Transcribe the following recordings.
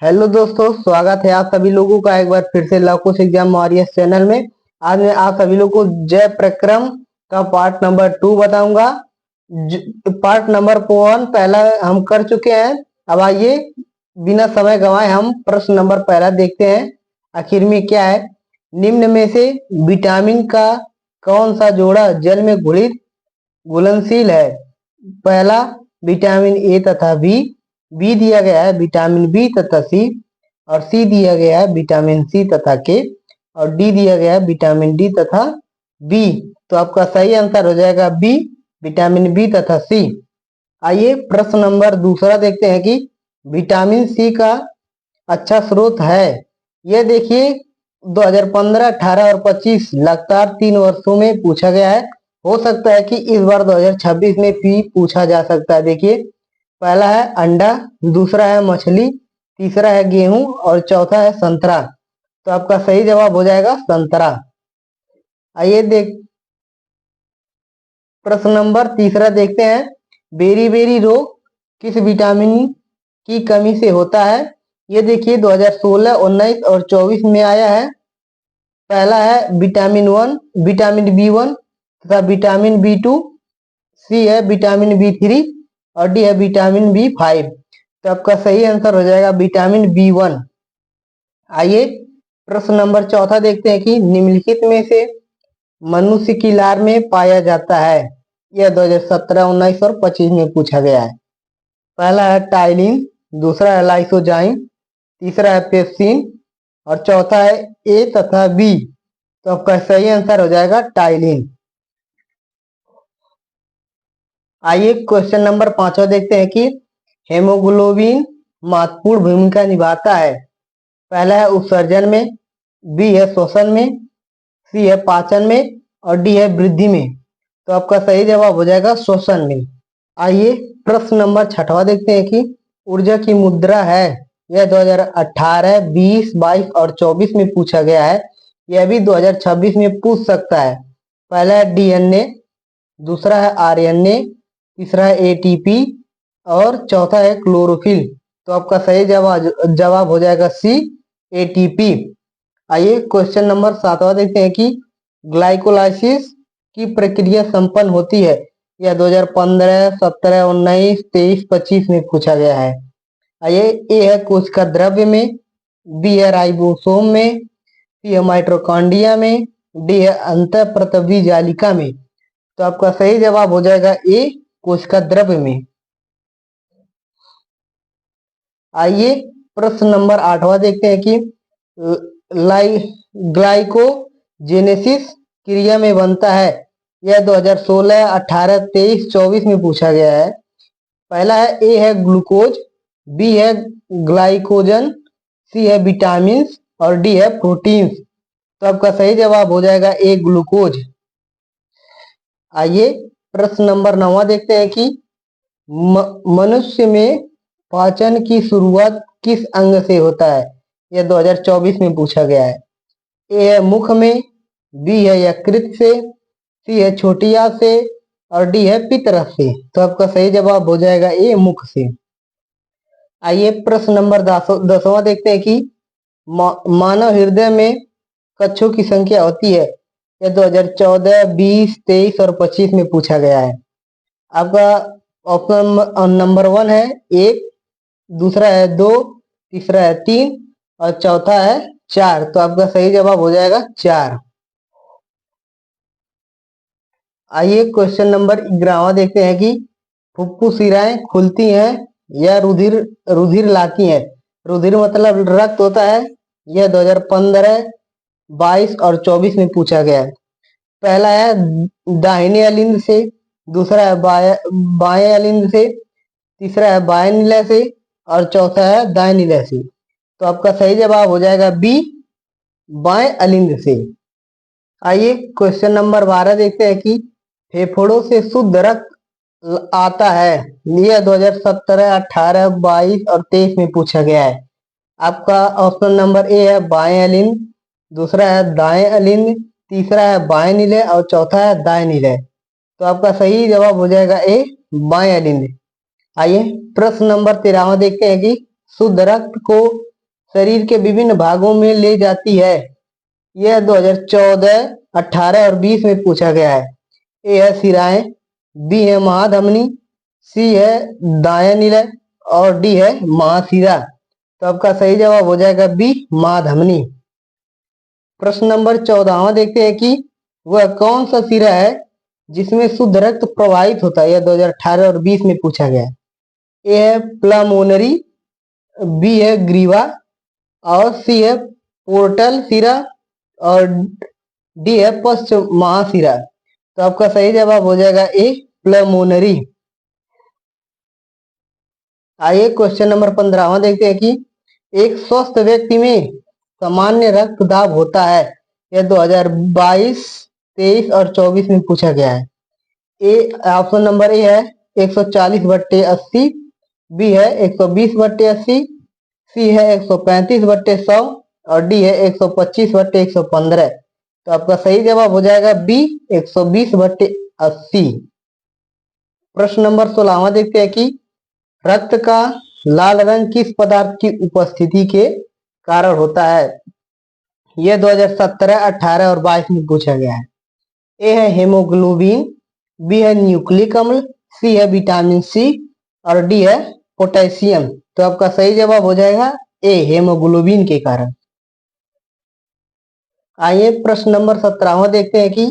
Hello दोस्तों, स्वागत है आप सभी लोगों का एक बार फिर से लवकुश एग्जाम वॉरियर्स चैनल में। आज मैं आप सभी लोगों को जय प्रक्रम का पार्ट नंबर 2 बताऊंगा। पार्ट नंबर 1 पहला हम कर चुके हैं। अब आइए बिना समय गंवाए हम प्रश्न नंबर पहला देखते हैं आखिर में क्या है। निम्न में से विटामिन का कौन सा जोड़ा जल में घुलनशील है? पहला विटामिन ए तथा बी दिया गया है विटामिन बी तथा सी, और सी दिया गया है विटामिन सी तथा के, और डी दिया गया है विटामिन डी तथा बी। तो आपका सही आंसर हो जाएगा बी, विटामिन बी तथा सी। आइए प्रश्न नंबर दूसरा देखते हैं कि विटामिन सी का अच्छा स्रोत है। यह देखिए 2015, 18 और 25 लगातार 3 वर्षों में पूछा गया है। हो सकता है कि इस बार 2026 में भी पूछा जा सकता है। देखिए पहला है अंडा, दूसरा है मछली, तीसरा है गेहूं और चौथा है संतरा। तो आपका सही जवाब हो जाएगा संतरा। आइए प्रश्न नंबर तीसरा देखते हैं। बेरी रोग किस विटामिन की कमी से होता है? ये देखिए 2016, 19 और 24 में आया है। पहला है विटामिन बी1 तथा विटामिन बी2, सी है विटामिन बी3 और डी है विटामिन बी5। तो आपका सही आंसर हो जाएगा विटामिन बी1। आइए प्रश्न नंबर चौथा देखते हैं कि निम्नलिखित में से मनुष्य की लार में पाया जाता है। यह 2017, 19 और 25 में पूछा गया है। पहला है टाइलिन, दूसरा है लाइसोजाइम, तीसरा है पेप्सिन और चौथा है ए तथा बी। तो आपका सही आंसर हो जाएगा टाइलिन। आइए क्वेश्चन नंबर 5 देखते हैं कि हेमोग्लोबिन महत्वपूर्ण भूमिका निभाता है। पहला है उत्सर्जन में, बी है श्वसन में, सी है पाचन में और डी है वृद्धि में। तो आपका सही जवाब हो जाएगा श्वसन में। आइए प्रश्न नंबर 6 देखते हैं कि ऊर्जा की मुद्रा है। यह 2018, 20, 22 और 24 में पूछा गया है। यह भी 2026 में पूछ सकता है। पहला है डीएनए, दूसरा है आरएनए, तीसरा है एटीपी और चौथा है क्लोरोफिल। तो आपका सही जवाब हो जाएगा सी, एटीपी। आइए क्वेश्चन नंबर 7 देखते हैं कि ग्लाइकोलाइसिस की प्रक्रिया संपन्न होती है। यह 2015, 17, 19, 23, 25 में पूछा गया है। आइए ए है कोशिका द्रव्य में, बी है राइबोसोम में, सी है माइटोकॉन्ड्रिया में, डी है अंतःप्रतवी जालिका में। तो आपका सही जवाब हो जाएगा ए, कोशिका द्रव्य में। आइए प्रश्न नंबर 8 देखते हैं कि ग्लाइकोजेनेसिस क्रिया में बनता है। यह 2016, 18, 23, 24 में पूछा गया है। पहला है ए है ग्लूकोज, बी है ग्लाइकोजन, सी है विटामिन और डी है प्रोटीन्स। तो आपका सही जवाब हो जाएगा ए, ग्लूकोज। आइए प्रश्न नंबर 9 देखते हैं कि मनुष्य में पाचन की शुरुआत किस अंग से होता है? यह 2024 में पूछा गया है। ए है मुख में, बी है यकृत से, सी है छोटी आंत से और डी है पित्तरस से। तो आपका सही जवाब हो जाएगा ए, मुख से। आइए प्रश्न नंबर 10वां देखते हैं कि मानव हृदय में कक्षों की संख्या होती है। यह 2014, 20, 23 और 25 में पूछा गया है। आपका ऑप्शन नंबर 1 है 1, दूसरा है 2, तीसरा है 3 और चौथा है 4। तो आपका सही जवाब हो जाएगा 4। आइए क्वेश्चन नंबर 11वां देखते हैं कि फुफ्फुसिराएं खुलती हैं या रुधिर लाती हैं। रुधिर मतलब रक्त होता है। यह 2015, 22 और 24 में पूछा गया है। पहला है दाहिने अलिंद से, दूसरा है बाएं अलिंद से, तीसरा है बाएं निलय से और चौथा है दाएं निलय से। तो आपका सही जवाब हो जाएगा बी, बाएं अलिंद से। आइए क्वेश्चन नंबर 12 देखते हैं कि फेफड़ों से शुद्ध रक्त आता है। यह 2017, 18, 22 और 23 में पूछा गया है। आपका ऑप्शन नंबर ए है बाएं अलिंद, दूसरा है दाएं अलिंद, तीसरा है बाएं निलय और चौथा है दाएं निलय। तो आपका सही जवाब हो जाएगा ए, बाएं अलिंद। आइए प्रश्न नंबर 13वां देखते हैं कि शुद्ध रक्त को शरीर के विभिन्न भागों में ले जाती है? यह 2014, 18 और 20 में पूछा गया है। ए है शिराएं, बी है महाधमनी, सी है दायां निलय और डी है महाशिरा। तो आपका सही जवाब हो जाएगा बी महाधमनी। प्रश्न नंबर 14वां देखते हैं कि वह कौन सा शिरा है जिसमें शुद्ध रक्त प्रवाहित होता है? यह 2018 और 20 में पूछा गया है। ए है प्लमोनरी, बी है ग्रीवा और सी है पोर्टल शिरा और डी है पश्च महाशिरा। तो आपका सही जवाब हो जाएगा ए प्लमोनरी। आइए क्वेश्चन नंबर 15वां देखते हैं कि एक स्वस्थ व्यक्ति में सामान्य रक्तदाब होता है? यह 2022, 23 और 24 में पूछा गया है। ए ऑप्शन नंबर ए है 140/80, बी है 120/80, सी है 135/100 और डी है 125/115। तो आपका सही जवाब हो जाएगा बी 120/80। प्रश्न नंबर 16वां देखते हैं कि रक्त का लाल रंग किस पदार्थ की उपस्थिति के कारण होता है? यह 2017, 18 और 22 में पूछा गया है। ए है हेमोग्लोबिन, बी है न्यूक्लिक अम्ल, सी है विटामिन सी और डी है पोटेशियम। तो आपका सही जवाब हो जाएगा ए हेमोग्लोबिन के कारण। आइए प्रश्न नंबर 17वां देखते हैं कि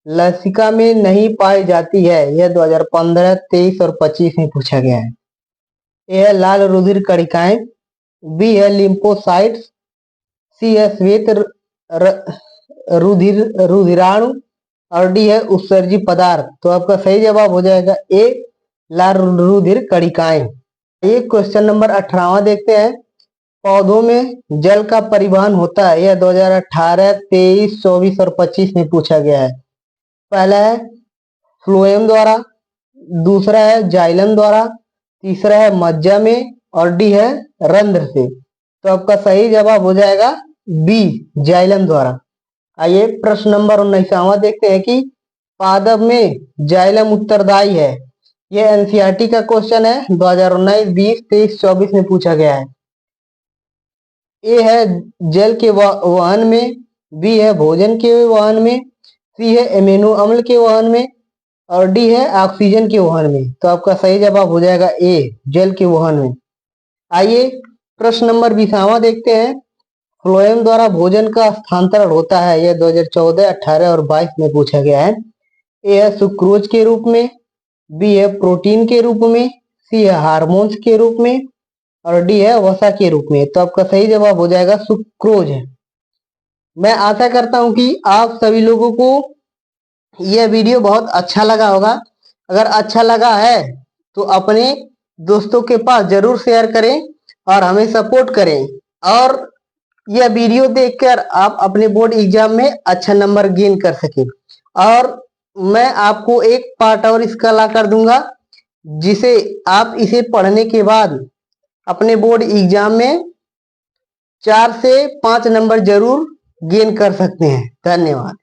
लसिका में नहीं पाई जाती है? यह 2015, 23 और 25 में पूछा गया है। ए है लाल रुधिर कणिकाएं, बी है लिम्फोसाइट्स, सी है श्वेत रुधिराणु और डी है उत्सर्जी पदार्थ। तो आपका सही जवाब हो जाएगा ए लाल रुधिर कणिकाएं। ये क्वेश्चन नंबर 18वां देखते हैं। पौधों में जल का परिवहन होता है? यह 2018, 23, 24 और 25 में पूछा गया है। पहला है फ्लोएम द्वारा, दूसरा है जाइलम द्वारा, तीसरा है मज्जा में और डी है रंध्र से। तो आपका सही जवाब हो जाएगा बी जाइलम द्वारा। आइए प्रश्न नंबर 19वां देखते हैं कि पादप में जाइलम उत्तरदायी है? यह एनसीईआरटी का क्वेश्चन है, 2019, 20, 23, 24 में पूछा गया है। ए है जल के वहन में, बी है भोजन के वहन में, सी है एमिनो अम्ल के वहन में और डी है ऑक्सीजन के वहन में। तो आपका सही जवाब हो जाएगा ए जल के वहन में। आइए प्रश्न नंबर 20वां देखते हैं। फ्लोएम द्वारा भोजन का स्थानांतरण होता है? यह 2014, 18 और 22 में पूछा गया है। ए है सुक्रोज के रूप में, बी है प्रोटीन के रूप में, सी है हार्मोन्स के रूप में और डी है वसा के रूप में। तो आपका सही जवाब हो जाएगा सुक्रोज है। मैं आशा करता हूं कि आप सभी लोगों को यह वीडियो बहुत अच्छा लगा होगा। अगर अच्छा लगा है तो अपने दोस्तों के पास जरूर शेयर करें और हमें सपोर्ट करें और यह वीडियो देखकर आप अपने बोर्ड एग्जाम में अच्छा नंबर गेन कर सकें। और मैं आपको एक पार्ट और इसका ला कर दूंगा जिसे आप इसे पढ़ने के बाद अपने बोर्ड एग्जाम में 4 से 5 नंबर जरूर गेन कर सकते हैं। धन्यवाद।